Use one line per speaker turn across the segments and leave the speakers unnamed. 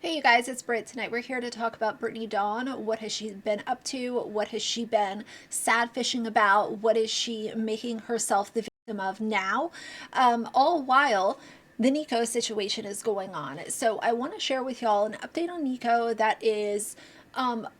Hey you guys, it's Britt. Tonight we're here to talk about Brittany Dawn. What has she been up to? What has she been sad fishing about? What is she making herself the victim of now? All while the Nico situation is going on. So I want to share with y'all an update on Nico that is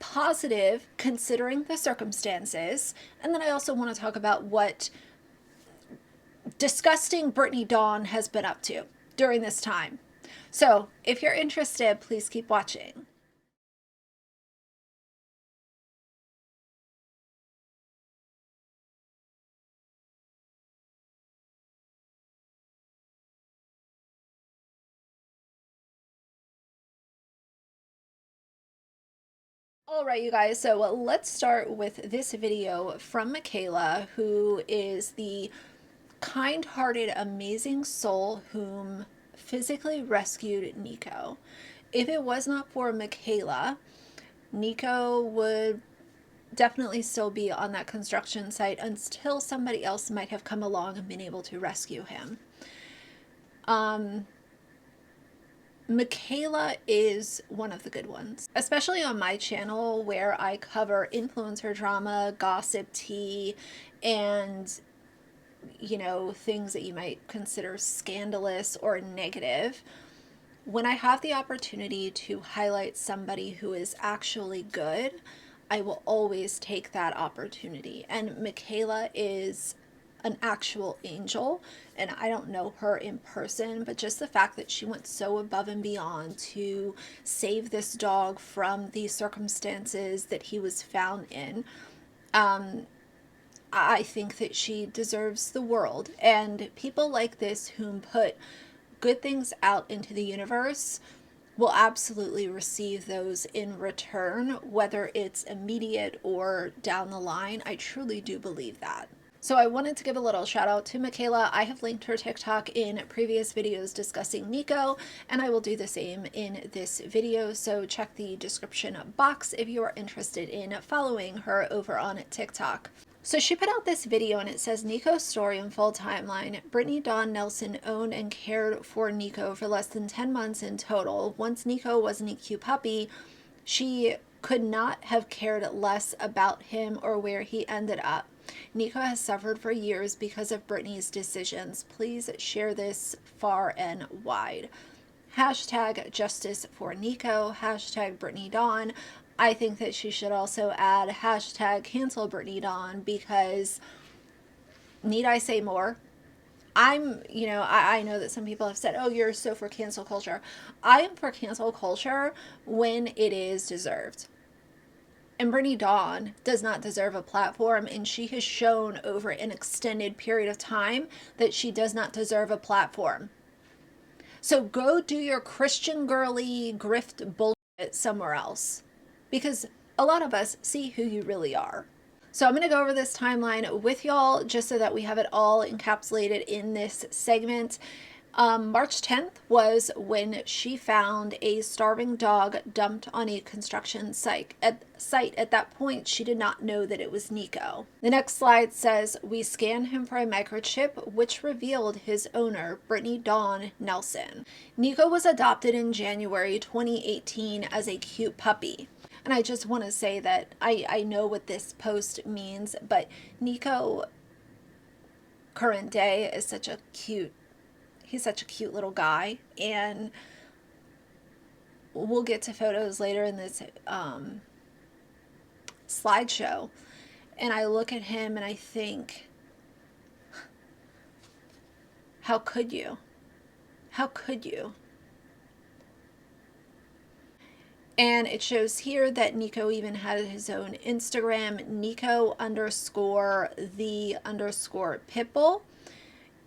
positive considering the circumstances. And then I also want to talk about what disgusting Brittany Dawn has been up to during this time. So if you're interested, please keep watching. All right, you guys, so let's start with this video from Makayla, who is the kind-hearted, amazing soul whom physically rescued Nico. If it was not for Makayla, Nico would definitely still be on that construction site until somebody else might have come along and been able to rescue him. Makayla is one of the good ones, especially on my channel where I cover influencer drama, gossip tea, and things that you might consider scandalous or negative. When I have the opportunity to highlight somebody who is actually good, I will always take that opportunity. And Makayla is an actual angel, and I don't know her in person, but just the fact that she went so above and beyond to save this dog from the circumstances that he was found in, I think that she deserves the world. And people like this whom put good things out into the universe will absolutely receive those in return, whether it's immediate or down the line. I truly do believe that. So I wanted to give a little shout out to Makayla. I have linked her TikTok in previous videos discussing Nico, and I will do the same in this video. So check the description box if you are interested in following her over on TikTok. So she put out this video and it says Nico's story and full timeline. Brittany Dawn Nelson owned and cared for Nico for less than 10 months in total. Once Nico was an EQ puppy, she could not have cared less about him or where he ended up. Nico has suffered for years because of Brittany's decisions. Please share this far and wide. Hashtag justice for Nico. Hashtag Brittany Dawn. I think that she should also add hashtag cancel Brittany Dawn, because need I say more? I know that some people have said, oh, you're so for cancel culture. I am for cancel culture when it is deserved. And Brittany Dawn does not deserve a platform, and she has shown over an extended period of time that she does not deserve a platform. So go do your Christian girly grift bullshit somewhere else, because a lot of us see who you really are. So I'm going to go over this timeline with y'all just so that we have it all encapsulated in this segment. March 10th was when she found a starving dog dumped on a construction site. At that point, she did not know that it was Nico. The next slide says, we scanned him for a microchip, which revealed his owner, Brittany Dawn Nelson. Nico was adopted in January 2018 as a cute puppy. And I just want to say that I know what this post means, but Nico, current day, is such a cute he's such a cute little guy, and we'll get to photos later in this slideshow, and I look at him and I think, how could you? How could you? And it shows here that Nico even had his own Instagram, Nico _ the _ pitbull.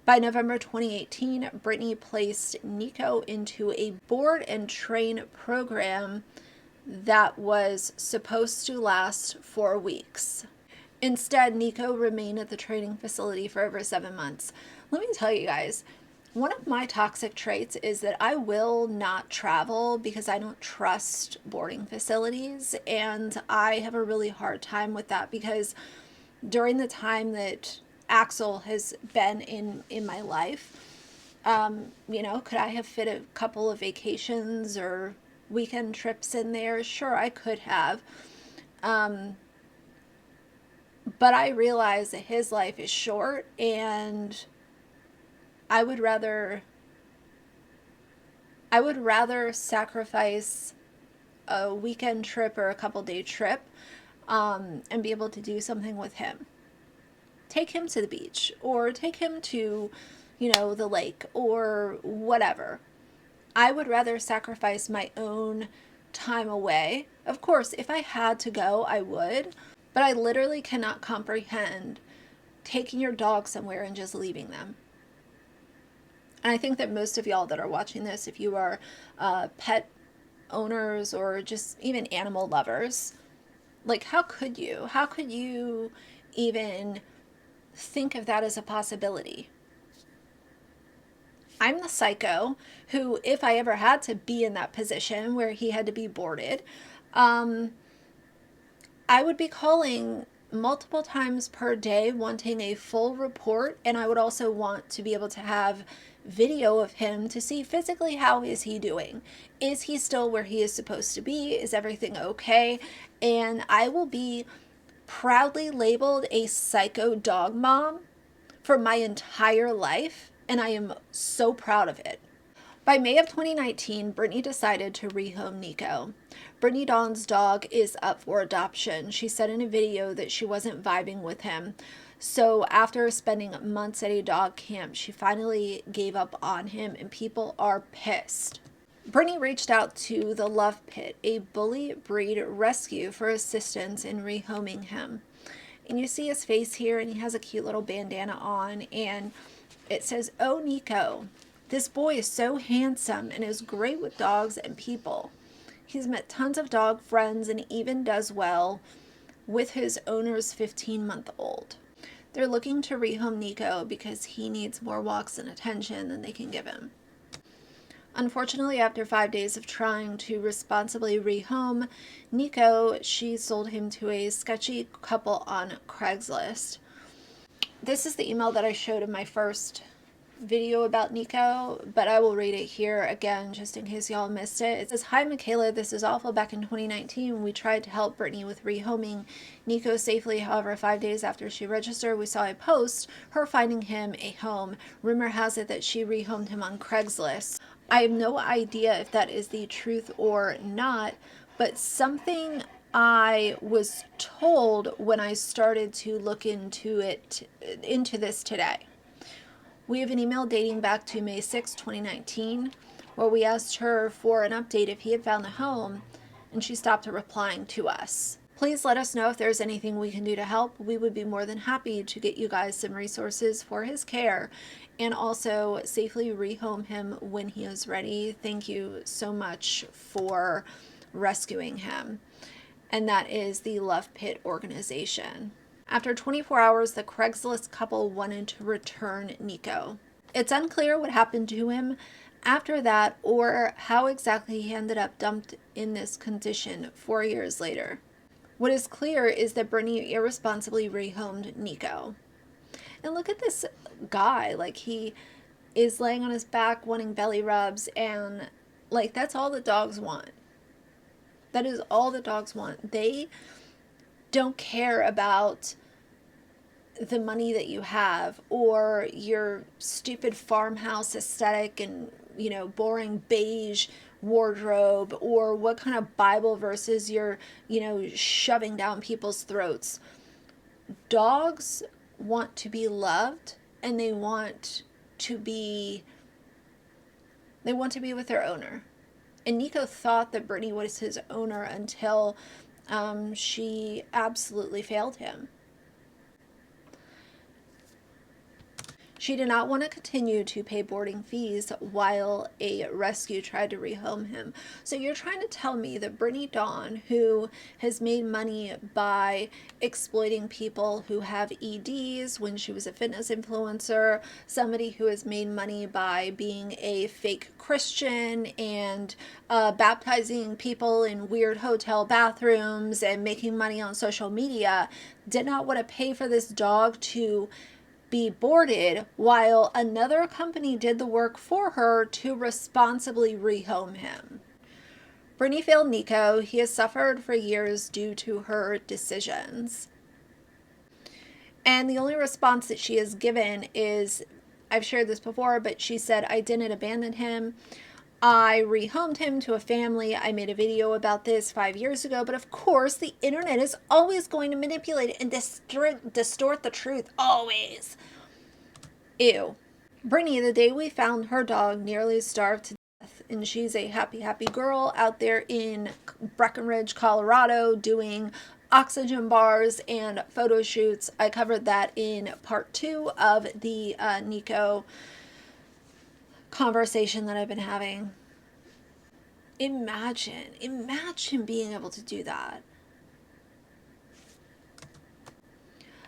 By November 2018, Brittany placed Nico into a board and train program that was supposed to last 4 weeks. Instead, Nico remained at the training facility for over 7 months. Let me tell you guys, one of my toxic traits is that I will not travel because I don't trust boarding facilities, and I have a really hard time with that because during the time that Axel has been in my life, could I have fit a couple of vacations or weekend trips in there. Sure, I could have. But I realize that his life is short, and I would rather sacrifice a weekend trip or a couple day trip, and be able to do something with him. Take him to the beach, or take him to, the lake, or whatever. I would rather sacrifice my own time away. Of course, if I had to go, I would, but I literally cannot comprehend taking your dog somewhere and just leaving them. And I think that most of y'all that are watching this, if you are pet owners or just even animal lovers, like, how could you? How could you even think of that as a possibility? I'm the psycho who, if I ever had to be in that position where he had to be boarded, I would be calling multiple times per day wanting a full report, and I would also want to be able to have video of him to see physically how is he doing. Is he still where he is supposed to be? Is everything okay? And I will be proudly labeled a psycho dog mom for my entire life, and I am so proud of it. By May of 2019, Brittany decided to rehome Nico. Brittany Dawn's dog is up for adoption. She said in a video that she wasn't vibing with him. So after spending months at a dog camp, she finally gave up on him, and people are pissed. Brittany reached out to the Love Pit, a bully breed rescue, for assistance in rehoming him. And you see his face here, and he has a cute little bandana on, and it says, "Oh, Nico, this boy is so handsome and is great with dogs and people. He's met tons of dog friends and even does well with his owner's 15-month-old. They're looking to rehome Nico because he needs more walks and attention than they can give him." Unfortunately, after 5 days of trying to responsibly rehome Nico, she sold him to a sketchy couple on Craigslist. This is the email that I showed in my first video about Nico, but I will read it here again just in case y'all missed it. It says, "Hi Michaela, this is awful. Back in 2019, we tried to help Brittany with rehoming Nico safely. However, 5 days after she registered, we saw a post, her finding him a home. Rumor has it that she rehomed him on Craigslist. I have no idea if that is the truth or not, but something I was told when I started to look into this today. We have an email dating back to May 6, 2019, where we asked her for an update if he had found a home, and she stopped replying to us. Please let us know if there's anything we can do to help. We would be more than happy to get you guys some resources for his care and also safely rehome him when he is ready. Thank you so much for rescuing him." And that is the Love Pit organization. After 24 hours, the Craigslist couple wanted to return Nico. It's unclear what happened to him after that or how exactly he ended up dumped in this condition 4 years later. What is clear is that Brittany irresponsibly rehomed Nico. And look at this guy, like, he is laying on his back wanting belly rubs, and like, that's all the dogs want. That is all the dogs want. They don't care about the money that you have or your stupid farmhouse aesthetic and, boring beige wardrobe or what kind of Bible verses you're, shoving down people's throats. Dogs want to be loved, and they want to be with their owner. And Nico thought that Brittany was his owner until she absolutely failed him. She did not want to continue to pay boarding fees while a rescue tried to rehome him. So you're trying to tell me that Brittany Dawn, who has made money by exploiting people who have EDs when she was a fitness influencer, somebody who has made money by being a fake Christian and baptizing people in weird hotel bathrooms and making money on social media, did not want to pay for this dog to be boarded while another company did the work for her to responsibly rehome him. Brittany failed Nico. He has suffered for years due to her decisions. And the only response that she has given is, I've shared this before, but she said, I didn't abandon him. I rehomed him to a family. I made a video about this 5 years ago, but of course the internet is always going to manipulate and distort the truth. Always. Ew. Brittany, the day we found her dog, nearly starved to death, and she's a happy girl out there in Breckenridge, Colorado, doing oxygen bars and photo shoots. I covered that in part 2 of the Nico conversation that I've been having. Imagine being able to do that.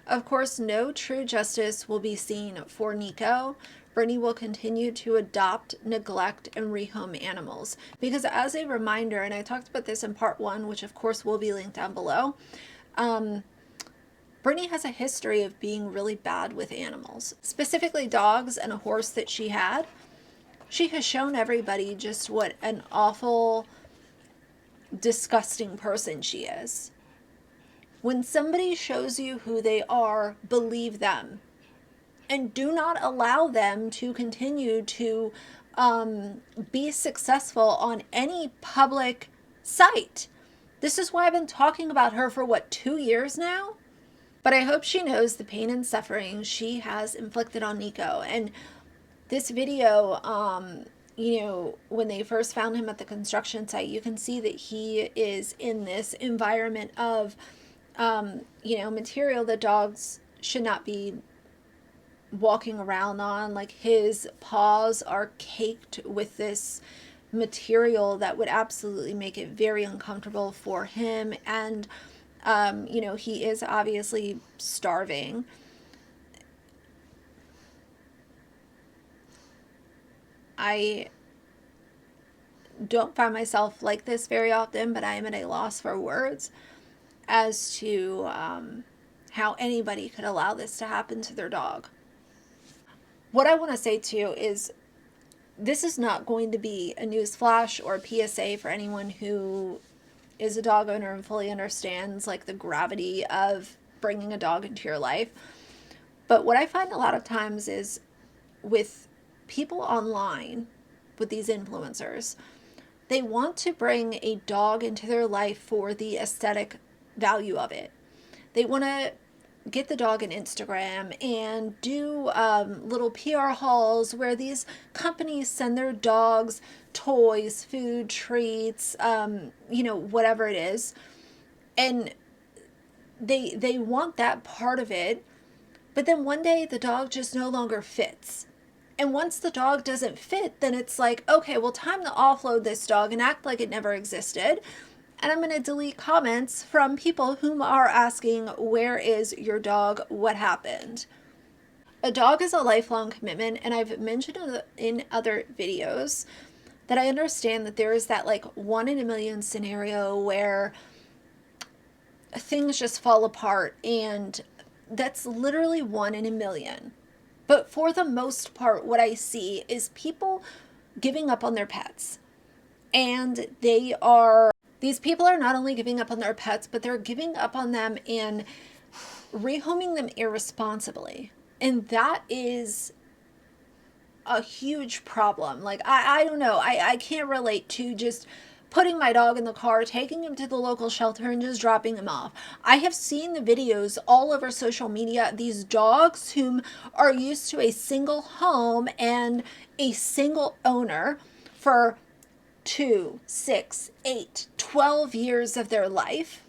Of course, no true justice will be seen for Nico. Brittany will continue to adopt, neglect, and rehome animals. Because as a reminder, and I talked about this in part 1, which of course will be linked down below, Brittany has a history of being really bad with animals, specifically dogs and a horse that she had. She has shown everybody just what an awful, disgusting person she is. When somebody shows you who they are, believe them. And do not allow them to continue to be successful on any public site. This is why I've been talking about her for, 2 years now? But I hope she knows the pain and suffering she has inflicted on Nico. And this video, when they first found him at the construction site, you can see that he is in this environment of, material that dogs should not be walking around on. Like, his paws are caked with this material that would absolutely make it very uncomfortable for him. And, he is obviously starving. I don't find myself like this very often, but I am at a loss for words as to how anybody could allow this to happen to their dog. What I want to say too is, this is not going to be a news flash or a PSA for anyone who is a dog owner and fully understands like the gravity of bringing a dog into your life. But what I find a lot of times is with people online, with these influencers, they want to bring a dog into their life for the aesthetic value of it. They want to get the dog on Instagram and do little PR hauls where these companies send their dogs toys, food, treats, whatever it is. And they want that part of it. But then one day the dog just no longer fits. And once the dog doesn't fit, then it's like, okay, well, time to offload this dog and act like it never existed. And I'm going to delete comments from people whom are asking, where is your dog? What happened? A dog is a lifelong commitment. And I've mentioned in other videos that I understand that there is that like 1 in a million scenario where things just fall apart. And that's literally 1 in a million. But for the most part, what I see is people giving up on their pets. And these people are not only giving up on their pets, but they're giving up on them and rehoming them irresponsibly. And that is a huge problem. Like, I don't know. I can't relate to just putting my dog in the car, taking him to the local shelter, and just dropping him off. I have seen the videos all over social media, these dogs whom are used to a single home and a single owner for 2, 6, 8, 12 years of their life.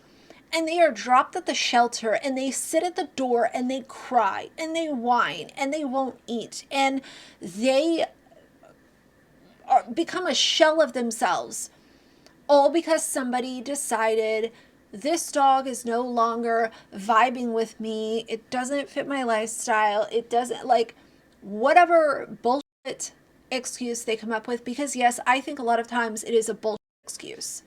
And they are dropped at the shelter and they sit at the door and they cry and they whine and they won't eat. And they become a shell of themselves. All because somebody decided this dog is no longer vibing with me. It doesn't fit my lifestyle. It doesn't, like, whatever bullshit excuse they come up with. Because yes, I think a lot of times it is a bullshit excuse.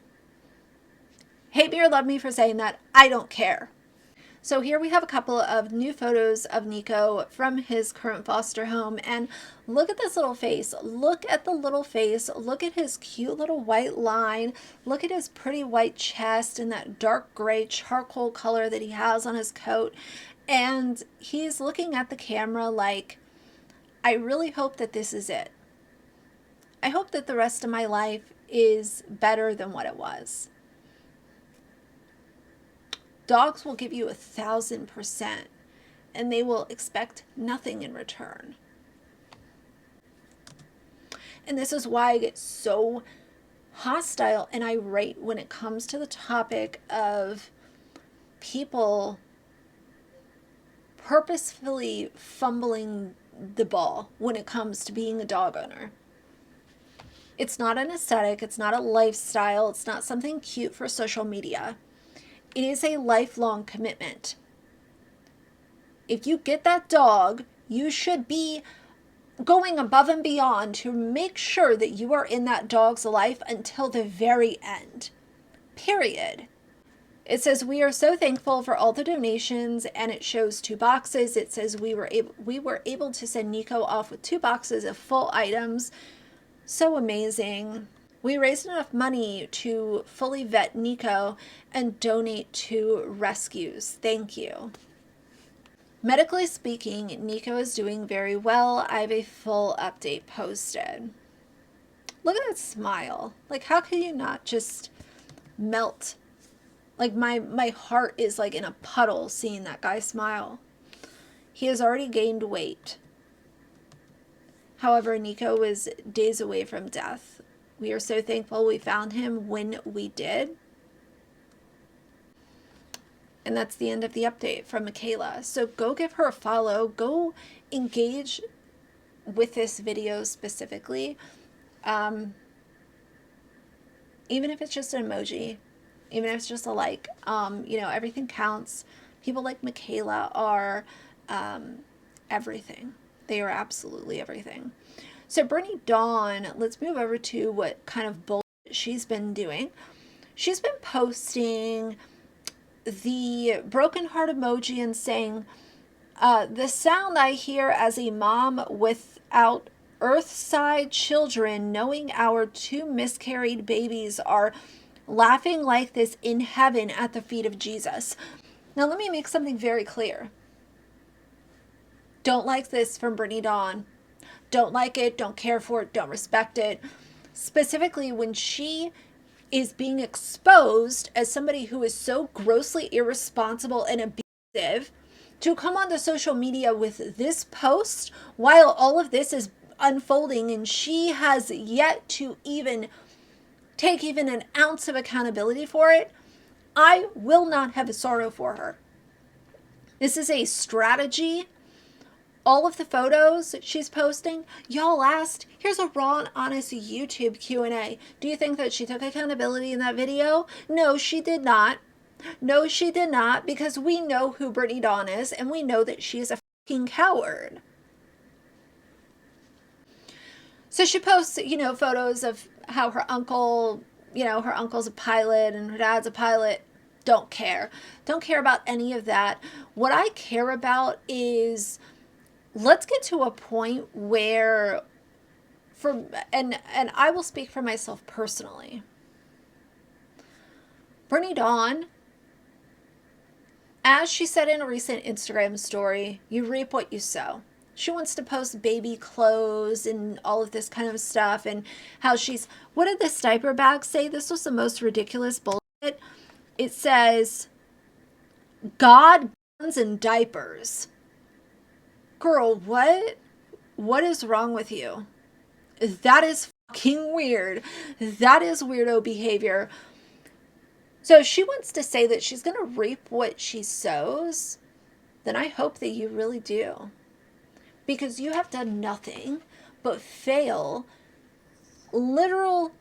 Hate me or love me for saying that. I don't care. So here we have a couple of new photos of Nico from his current foster home, and look at this little face. Look at the little face. Look at his cute little white line. Look at his pretty white chest and that dark gray charcoal color that he has on his coat. And he's looking at the camera like, I really hope that this is it. I hope that the rest of my life is better than what it was. Dogs will give you 1,000%, and they will expect nothing in return. And this is why I get so hostile and irate when it comes to the topic of people purposefully fumbling the ball when it comes to being a dog owner. It's not an aesthetic, it's not a lifestyle, it's not something cute for social media. It is a lifelong commitment. If you get that dog, you should be going above and beyond to make sure that you are in that dog's life until the very end. Period. It says, we are so thankful for all the donations, and it shows 2 boxes. It says we were able to send Nico off with 2 boxes of full items. So amazing. We raised enough money to fully vet Nico and donate to rescues. Thank you. Medically speaking, Nico is doing very well. I have a full update posted. Look at that smile. Like, how can you not just melt? Like, my heart is like in a puddle seeing that guy smile. He has already gained weight. However, Nico is days away from death. We are so thankful we found him when we did. And that's the end of the update from Makayla. So go give her a follow. Go engage with this video specifically. Even if it's just an emoji, even if it's just a like, you know, everything counts. People like Makayla are everything. They are absolutely everything. So Brittany Dawn, let's move over to what kind of bullshit she's been doing. She's been posting the broken heart emoji and saying, the sound I hear as a mom without earthside children, knowing our 2 miscarried babies are laughing like this in heaven at the feet of Jesus. Now let me make something very clear. Don't like this from Brittany Dawn. Don't like it, don't care for it, don't respect it. Specifically when she is being exposed as somebody who is so grossly irresponsible and abusive to come onto social media with this post while all of this is unfolding and she has yet to even take even an ounce of accountability for it. I will not have a sorrow for her. This is a strategy. All of the photos she's posting, y'all asked, here's a raw and honest YouTube Q&A. Do you think that she took accountability in that video? No, she did not. No, she did not, because we know who Brittany Dawn is, and we know that she is a fucking coward. So she posts, you know, photos of how her uncle, you know, her uncle's a pilot and her dad's a pilot. Don't care. Don't care about any of that. What I care about is, let's get to a point where, and I will speak for myself personally. Brittany Dawn, as she said in a recent Instagram story, you reap what you sow. She wants to post baby clothes and all of this kind of stuff, and how she's, what did this diaper bag say? This was the most ridiculous bullshit. It says, God, guns, and diapers. Girl, what? What is wrong with you? That is fucking weird. That is weirdo behavior. So if she wants to say that she's going to reap what she sows, then I hope that you really do. Because you have done nothing but fail literal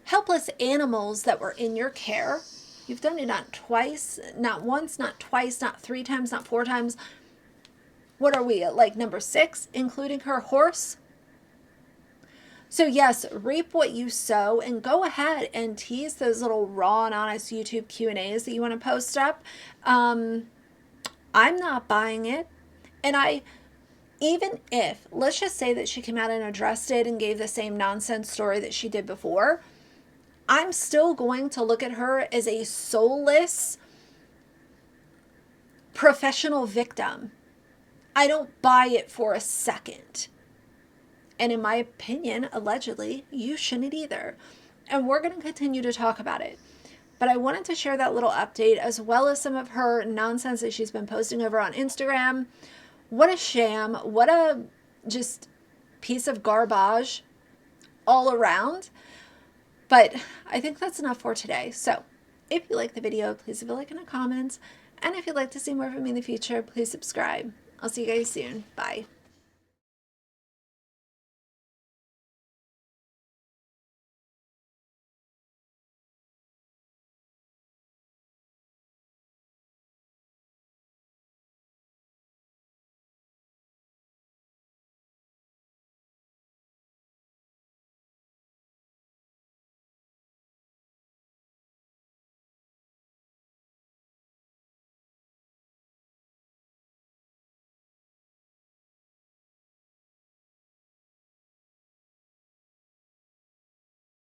helpless animals that were in your care. You've done it not twice, not once, not twice, not 3 times, not 4 times. What are we at, like number 6, including her horse? So yes, reap what you sow, and go ahead and tease those little raw and honest YouTube Q&As that you want to post up. I'm not buying it. And even if, let's just say that she came out and addressed it and gave the same nonsense story that she did before, I'm still going to look at her as a soulless professional victim. I don't buy it for a second. And in my opinion, allegedly, you shouldn't either. And we're going to continue to talk about it. But I wanted to share that little update as well as some of her nonsense that she's been posting over on Instagram. What a sham. What a just piece of garbage all around. But I think that's enough for today. So if you like the video, please leave a like and a comment. And if you'd like to see more from me in the future, please subscribe. I'll see you guys soon. Bye.